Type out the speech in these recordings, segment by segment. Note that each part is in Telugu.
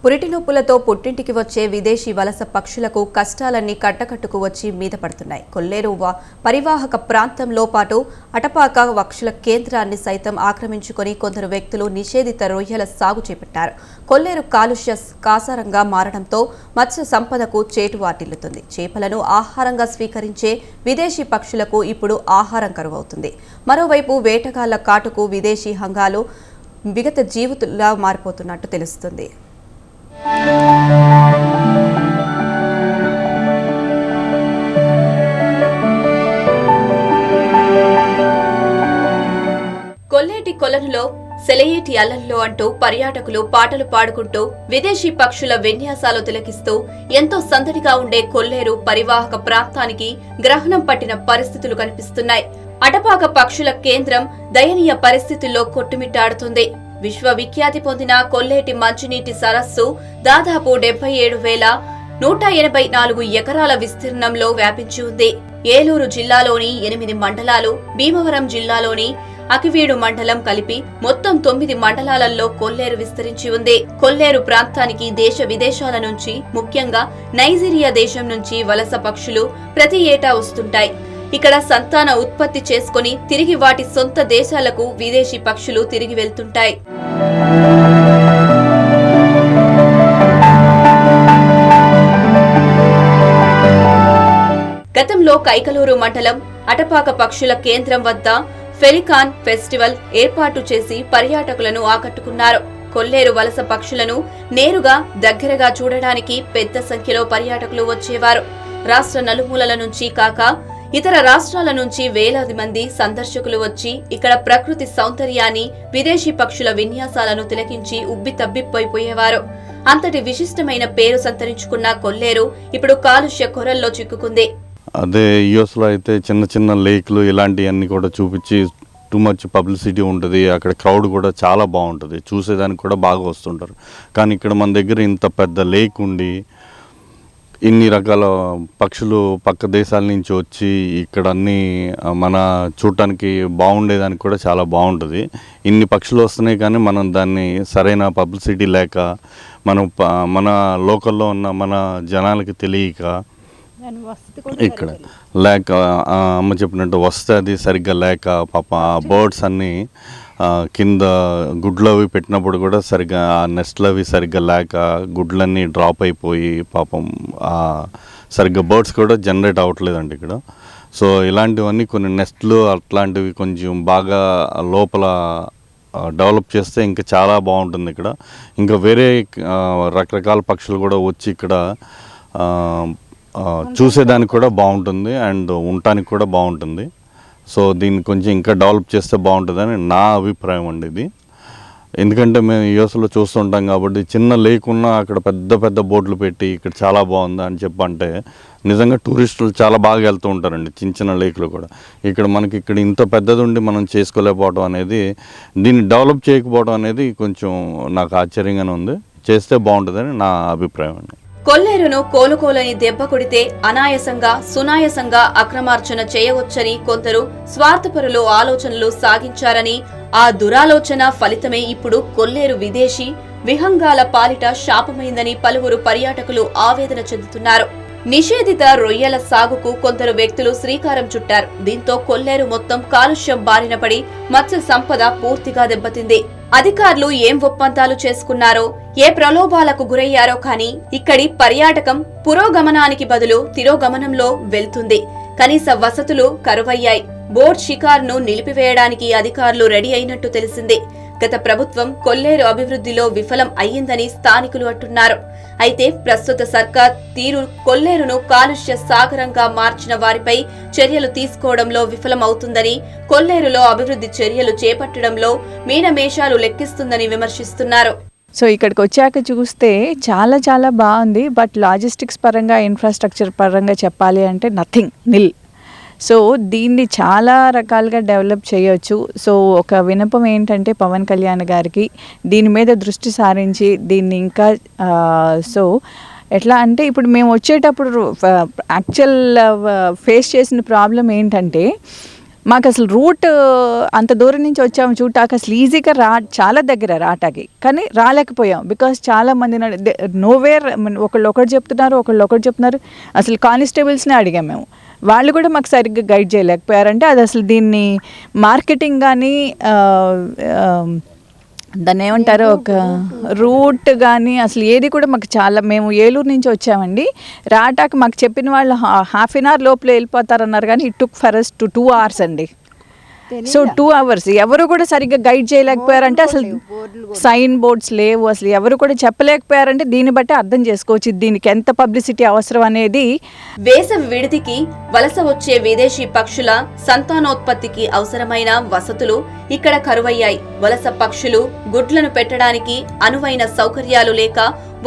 పురిటినొప్పులతో పుట్టింటికి వచ్చే విదేశీ వలస పక్షులకు కష్టాలన్నీ కట్టకట్టుకు వచ్చి మీద పడుతున్నాయి. కొల్లేరు పరివాహక ప్రాంతంలో పాటు అటపాక పక్షుల కేంద్రాన్ని సైతం ఆక్రమించుకొని కొందరు వ్యక్తులు నిషేధిత రొయ్యల సాగు చేపట్టారు. కొల్లేరు కాలుష్య కాసారంగా మారడంతో మత్స్య సంపదకు చేటు వాటిల్లుతుంది. చేపలను ఆహారంగా స్వీకరించే విదేశీ పక్షులకు ఇప్పుడు ఆహారం కరువవుతుంది. మరోవైపు వేటగాళ్ల కాటుకు విదేశీ హంగాలు విగత జీవితుల్లా మారిపోతున్నట్టు తెలుస్తుంది. కొల్లేటి కొలనులో సెలయేటి అల్లల్లో అంటూ పర్యాటకులు పాటలు పాడుకుంటూ విదేశీ పక్షుల విన్యాసాలు తిలకిస్తూ ఎంతో సందడిగా ఉండే కొల్లేరు పరివాహక ప్రాంతానికి గ్రహణం పట్టిన పరిస్థితులు కనిపిస్తున్నాయి. అటపాక పక్షుల కేంద్రం దయనీయ పరిస్థితుల్లో కొట్టుమిట్టాడుతుంది. విశ్వవిఖ్యాతి పొందిన కొల్లేటి మంచినీటి సరస్సు దాదాపు 77,184 ఎకరాల విస్తీర్ణంలో వ్యాపించి ఉంది. ఏలూరు జిల్లాలోని 8 మండలాలు, భీమవరం జిల్లాలోని అకివీడు మండలం కలిపి మొత్తం 9 మండలాలలో కొల్లేరు విస్తరించి ఉంది. కొల్లేరు ప్రాంతానికి దేశ విదేశాల నుంచి, ముఖ్యంగా నైజీరియా దేశం నుంచి వలస పక్షులు ప్రతి ఏటా వస్తుంటాయి. ఇక్కడ సంతాన ఉత్పత్తి చేసుకుని తిరిగి వాటి సొంత దేశాలకు విదేశీ పక్షులు తిరిగి వెళ్తుంటాయి. గతంలో కైకలూరు మండలం అటపాక పక్షుల కేంద్రం వద్ద ఫెలికాన్ ఫెస్టివల్ ఏర్పాటు చేసి పర్యాటకులను ఆకట్టుకున్నారు. కొల్లేరు వలస పక్షులను నేరుగా దగ్గరగా చూడడానికి పెద్ద సంఖ్యలో పర్యాటకులు వచ్చేవారు. రాష్ట్ర నలుమూలల నుంచి కాక ఇతర రాష్ట్రాల నుంచి వేలాది మంది సందర్శకులు వచ్చి ఇక్కడ ప్రకృతి సౌందర్యాన్ని, విదేశీ పక్షుల విన్యాసాలను తిలకించి ఉబ్బి తబ్బిపోయిపోయేవారు. అంతటి విశిష్టమైన పేరు సంతరించుకున్న కొల్లేరు ఇప్పుడు కాలుష్య కొరల్లో చిక్కుకుంది. అదే యుఎస్ లో అయితే చిన్న చిన్న లేక్లు ఇలాంటివన్నీ కూడా చూపించి టూ మచ్ పబ్లిసిటీ ఉంటుంది. అక్కడ క్రౌడ్ కూడా చాలా బాగుంటుంది, చూసేదానికి కూడా బాగా వస్తుంటారు. కానీ ఇక్కడ మన దగ్గర ఇంత పెద్ద లేక్ ఉండి ఇన్ని రకాల పక్షులు పక్క దేశాల నుంచి వచ్చి ఇక్కడ అన్నీ మన చూడటానికి బాగుండేదానికి కూడా చాలా బాగుంటుంది. ఇన్ని పక్షులు వస్తున్నాయి కానీ మనం దాన్ని సరైన పబ్లిసిటీ లేక మన లోకల్లో ఉన్న మన జనాలకి తెలియక ఇక్కడ లేక అమ్మ చెప్పినట్టు వస్తే అది సరిగ్గా లేక పాప బర్డ్స్ అన్నీ కింద గుడ్లు అవి పెట్టినప్పుడు కూడా సరిగ్గా ఆ నెస్ట్లు అవి సరిగ్గా లేక గుడ్లన్నీ డ్రాప్ అయిపోయి పాపం సరిగ్గా బర్డ్స్ కూడా జనరేట్ అవ్వట్లేదండి ఇక్కడ. సో ఇలాంటివన్నీ కొన్ని నెస్ట్లు అట్లాంటివి కొంచెం బాగా లోపల డెవలప్ చేస్తే ఇంకా చాలా బాగుంటుంది. ఇక్కడ ఇంకా వేరే రకరకాల పక్షులు కూడా వచ్చి ఇక్కడ చూసేదానికి కూడా బాగుంటుంది అండ్ ఉండటానికి కూడా బాగుంటుంది. సో దీన్ని కొంచెం ఇంకా డెవలప్ చేస్తే బాగుంటుందని నా అభిప్రాయం అండి ఇది. ఎందుకంటే మేము యూఎస్లో చూస్తుంటాం కాబట్టి చిన్న లేక్ ఉన్నా అక్కడ పెద్ద పెద్ద బోట్లు పెట్టి ఇక్కడ చాలా బాగుంది అని చెప్పంటే నిజంగా టూరిస్టులు చాలా బాగా వెళ్తూ ఉంటారండి చిన్న చిన్న లేక్లు కూడా. మనకి ఇక్కడ ఇంత పెద్దది ఉండి మనం చేసుకోలేకపోవడం అనేది, దీన్ని డెవలప్ చేయకపోవడం అనేది కొంచెం నాకు ఆశ్చర్యంగానే ఉంది. చేస్తే బాగుంటుందని నా అభిప్రాయం అండి. కొల్లేరును కోలుకోలని దెబ్బ కొడితే అనాయాసంగా సునాయాసంగా అక్రమార్జన చేయవచ్చని కొందరు స్వార్థపరులు ఆలోచనలు సాగించారని, ఆ దురాలోచన ఫలితమే ఇప్పుడు కొల్లేరు విదేశీ విహంగాల పాలిట శాపమైందని పలువురు పర్యాటకులు ఆవేదన చెందుతున్నారు. నిషేధిత రొయ్యల సాగుకు కొందరు వ్యక్తులు శ్రీకారం చుట్టారు. దీంతో కొల్లేరు మొత్తం కాలుష్యం బారిన పడి మత్స్య సంపద పూర్తిగా దెబ్బతింది. అధికారులు ఏం ఒప్పందాలు చేసుకున్నారో, ఏ ప్రలోభాలకు గురయ్యారో కానీ ఇక్కడి పర్యాటకం పురోగమనానికి బదులు తిరోగమనంలో వెళ్తుంది. కనీస వసతులు కరువయ్యాయి. బోట్ షికార్ను నిలిపివేయడానికి అధికారులు రెడీ అయినట్టు తెలిసింది. గత ప్రభుత్వం కొల్లేరు అభివృద్ధిలో విఫలం అయ్యిందని స్థానికులు అంటున్నారు. అయితే ప్రస్తుత సర్కార్ తీరు కొల్లేరును కాలుష్య సాగరంగా మార్చిన వారిపై చర్యలు తీసుకోవడంలో విఫలమవుతుందని, కొల్లేరులో అభివృద్ధి చర్యలు చేపట్టడంలో మీనమేషాలు లెక్కిస్తుందని విమర్శిస్తున్నారు. సో ఇక్కడికి వచ్చాక చూస్తే చాలా చాలా బాగుంది. బట్ లాజిస్టిక్స్ పరంగా, ఇన్ఫ్రాస్ట్రక్చర్ పరంగా చెప్పాలి అంటే నథింగ్, నిల్. సో దీన్ని చాలా రకాలుగా డెవలప్ చేయొచ్చు. సో ఒక విన్నపం ఏంటంటే పవన్ కళ్యాణ్ గారికి దీని మీద దృష్టి సారించి దీన్ని ఇంకా సో ఎట్లా అంటే ఇప్పుడు మేము వచ్చేటప్పుడు యాక్చువల్ ఫేస్ చేసిన ప్రాబ్లం ఏంటంటే మాకు అసలు రూట్ అంత దూరం నుంచి వచ్చాము చూడటానికి, అసలు ఈజీగా చాలా దగ్గర రావటానికి, కానీ రాలేకపోయాం. బికాస్ చాలా మంది నోవేర్, ఒకళ్ళు ఒకటి చెప్తున్నారు. అసలు కానిస్టేబుల్స్నే అడిగాం మేము, వాళ్ళు కూడా మాకు సరిగ్గా గైడ్ చేయలేకపోయారంటే అది అసలు దీన్ని మార్కెటింగ్ కానీ దాన్ని ఏమంటారు, ఒక రూట్ కానీ అసలు ఏది కూడా మాకు చాలా, మేము ఏలూరు నుంచి వచ్చామండి, రాటాకి మాకు చెప్పిన వాళ్ళు హాఫ్ అన్ అవర్ లోపల వెళ్ళిపోతారన్నారు, కానీ it took for us 2 hours అండి. సో 2 hours ఎవరు కూడా సరిగ్గా గైడ్ చేయలేకపోయారంటే, అసలు సైన్ బోర్డ్స్ లేవు, అసలు ఎవరు కూడా చెప్పలేకపోయారంటే దీన్ని బట్టి అర్థం చేసుకోవచ్చు దీనికి ఎంత పబ్లిసిటీ అవసరం అనేది. వేసవి విడిదికి వలస వచ్చే విదేశీ పక్షుల సంతానోత్పత్తికి అవసరమైన వసతులు ఇక్కడ కరువయ్యాయి. వలస పక్షులు గుడ్లను పెట్టడానికి అనువైన సౌకర్యాలు లేక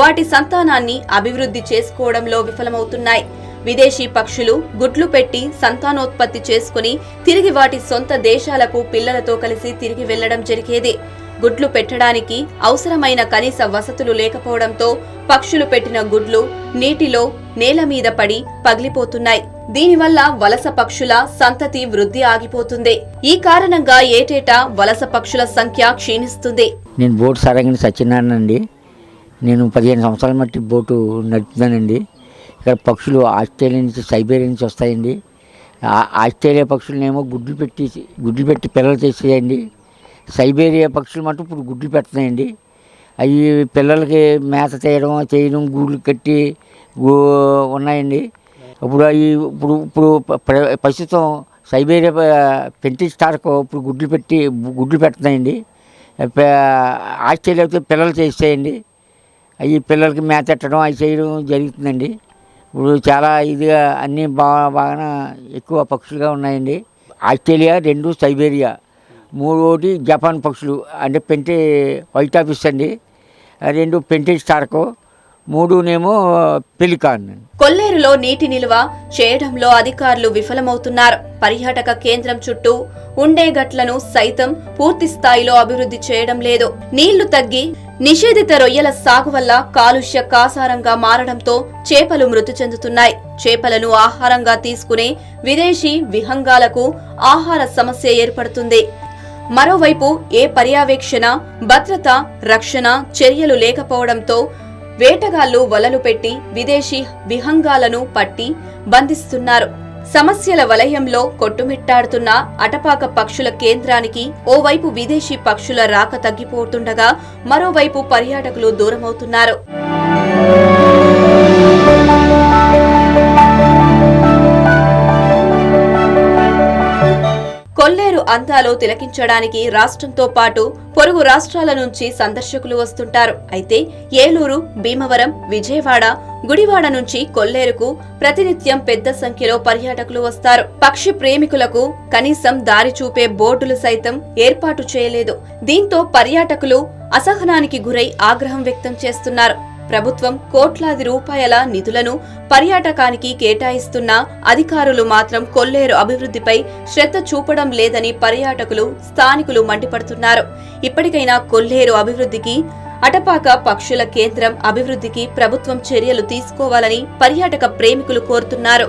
వాటి సంతానాన్ని అభివృద్ధి చేసుకోవడంలో విఫలమవుతున్నాయి. విదేశీ పక్షులు గుడ్లు పెట్టి సంతానోత్పత్తి చేసుకుని తిరిగి వాటి సొంత దేశాలకు పిల్లలతో కలిసి తిరిగి వెళ్లడం జరిగేది. గుడ్లు పెట్టడానికి అవసరమైన కనీస వసతులు లేకపోవడంతో పక్షులు పెట్టిన గుడ్లు నీటిలో, నేల మీద పడి పగిలిపోతున్నాయి. దీనివల్ల వలస పక్షుల సంతతి వృద్ధి ఆగిపోతుంది. ఈ కారణంగా ఏటేటా వలస పక్షుల సంఖ్య క్షీణిస్తుంది. నేను బోటు సరంగిని సత్యనారాయణ అండి. నేను 15 సంవత్సరాల మట్టి బోటు నడుపుతానండి. ఇక్కడ పక్షులు ఆస్ట్రేలియా నుంచి, సైబేరియా నుంచి వస్తాయండి. ఆస్ట్రేలియా పక్షులనేమో గుడ్లు పెట్టి పిల్లలు చేసేయండి. సైబేరియా పక్షులు మటు ఇప్పుడు గుడ్లు పెడుతున్నాయండి. అవి పిల్లలకి మేత చేయడం గూళ్ళు కట్టి ఉన్నాయండి. ఇప్పుడు ప్రస్తుతం సైబేరియా పెంటి స్టార్కు ఇప్పుడు గుడ్లు పెడుతున్నాయండి. ఆస్ట్రేలియాతో పిల్లలు చేసేయండి. అవి పిల్లలకి మేత పెట్టడం అవి చేయడం జరుగుతుందండి. ఇప్పుడు చాలా ఇదిగా అన్నీ బాగా ఎక్కువ పక్షులుగా ఉన్నాయండి. ఆస్ట్రేలియా 2, సైబేరియా 3, జపాన్ పక్షులు అంటే పెంటే వైట్ ఆఫీస్ అండి, 2 పెంటే స్టార్కు, 3 పెలికాన్. కొల్లేరులో నీటి నిల్వ చేయడంలో అధికారులు విఫలమవుతున్నారు. పర్యాటక కేంద్రం చుట్టూ ఉండే గట్లను సైతం పూర్తి స్థాయిలో అభివృద్ధి చేయడం లేదు. నీళ్లు తగ్గి నిషేధిత రొయ్యల సాగు వల్ల కాలుష్య కాసారంగా మారడంతో చేపలు మృతి చెందుతున్నాయి. చేపలను ఆహారంగా తీసుకునే విదేశీ విహంగాలకు ఆహార సమస్య ఏర్పడుతుంది. మరోవైపు ఏ పర్యవేక్షణ, భద్రత, రక్షణ చర్యలు లేకపోవడంతో వేటగాళ్లు వలలు పెట్టి విదేశీ విహంగాలను పట్టి బంధిస్తున్నారు. సమస్యల వలయంలో కొట్టుమిట్టాడుతున్న అటపాక పక్షుల కేంద్రానికి ఓవైపు విదేశీ పక్షుల రాక తగ్గిపోతుండగా మరోవైపు పర్యాటకులు దూరమవుతున్నారు. కొల్లేరు అందాలు తిలకించడానికి రాష్ట్రంతో పాటు పొరుగు రాష్ట్రాల నుంచి సందర్శకులు వస్తుంటారు. అయితే ఏలూరు, భీమవరం, విజయవాడ, గుడివాడ నుంచి కొల్లేరుకు ప్రతినిత్యం పెద్ద సంఖ్యలో పర్యాటకులు వస్తారు. పక్షి ప్రేమికులకు కనీసం దారి చూపే బోర్డులు సైతం ఏర్పాటు చేయలేదు. దీంతో పర్యాటకులు అసహనానికి గురై ఆగ్రహం వ్యక్తం చేస్తున్నారు. ప్రభుత్వం కోట్లాది రూపాయల నిధులను పర్యాటకానికి కేటాయిస్తున్నా అధికారులు మాత్రం కొల్లేరు అభివృద్ధిపై శ్రద్ధ చూపడం లేదని పర్యాటకులు, స్థానికులు మండిపడుతున్నారు. ఇప్పటికైనా కొల్లేరు అభివృద్ధికి, అటపాక పక్షుల కేంద్రం అభివృద్ధికి ప్రభుత్వం చర్యలు తీసుకోవాలని పర్యాటక ప్రేమికులు కోరుతున్నారు.